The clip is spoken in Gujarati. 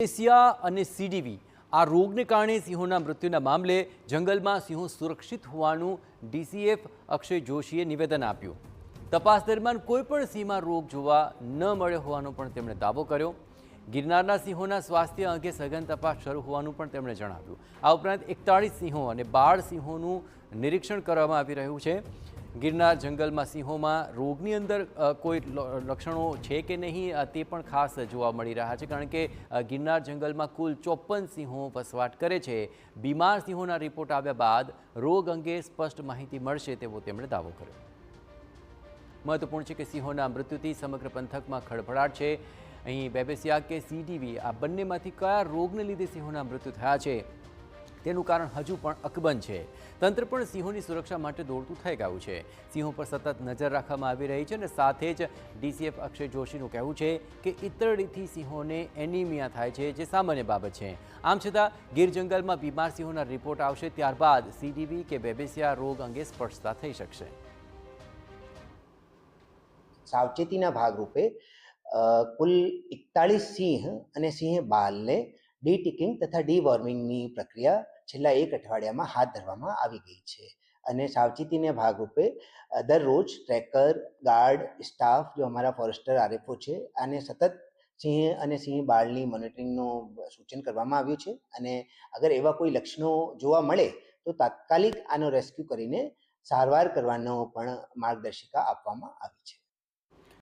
એશિયા અને સીડીવી આ રોગને કારણે સિંહોના મૃત્યુના મામલે જંગલમાં સિંહો સુરક્ષિત હોવાનું ડીસીએફ અક્ષય જોશીએ નિવેદન આપ્યું. તપાસ દરમિયાન કોઈપણ સિંહમાં રોગ જોવા ન મળ્યો હોવાનો પણ તેમણે દાવો કર્યો. ગિરનારના સિંહોના સ્વાસ્થ્ય અંગે સઘન તપાસ શરૂ હોવાનું પણ તેમણે જણાવ્યું. આ ઉપરાંત 41 સિંહો અને 12 સિંહોનું નિરીક્ષણ કરવામાં આવી રહ્યું છે. ગિરનાર જંગલમાં સિંહોમાં રોગની અંદર કોઈ લક્ષણો છે કે નહીં તે પણ ખાસ જોવા મળી રહ્યા છે, કારણ કે ગિરનાર જંગલમાં કુલ 54 સિંહો વસવાટ કરે છે. બીમાર સિંહોના રિપોર્ટ આવ્યા બાદ રોગ અંગે સ્પષ્ટ માહિતી મળશે તેવો તેમણે દાવો કર્યો. મહત્વપૂર્ણ છે કે સિંહોના મૃત્યુથી સમગ્ર પંથકમાં ખળભળાટ છે. અહીં બેબેસિયા કે સીડીવી આ બંનેમાંથી કયા રોગને લીધે સિંહોના મૃત્યુ થયા છે તેનું કારણ હજુ પણ અકબંધ છે. તંત્ર પણ સિંહોની સુરક્ષા માટે દોડતું થઈ ગયું છે. સિંહો પર સતત નજર રાખવામાં આવી રહી છે અને સાથે જ ડીસીએફ અક્ષય જોશીનું કહેવું છે કે ઈતરડીથી સિંહોને એનિમિયા થાય છે, જે સામાન્ય બાબત છે. આમ છતાં ગીર જંગલમાં બીમાર સિંહોના રિપોર્ટ આવશે ત્યારબાદ સીડીવી કે બેબેસિયા રોગ અંગે સ્પષ્ટતા થઈ શકશે. સાવચેતીના ભાગરૂપે કુલ 41 સિંહ અને સિંહ બાલને ડીટિકિંગ તથા ડીવોર્મિંગની પ્રક્રિયા છેલ્લા 1 અઠવાડિયામાં હાથ ધરવામાં આવી ગઈ છે. અને સાવચેતીના ભાગરૂપે દરરોજ ટ્રેકર, ગાર્ડ, સ્ટાફ, જો અમારા ફોરેસ્ટર આરએફઓ છે, આને સતત સિંહ અને સિંહ બાળની મોનિટરિંગનું સૂચન કરવામાં આવ્યું છે. અને અગર એવા કોઈ લક્ષણો જોવા મળે તો તાત્કાલિક આનો રેસ્ક્યુ કરીને સારવાર કરવાનો પણ માર્ગદર્શિકા આપવામાં આવી છે.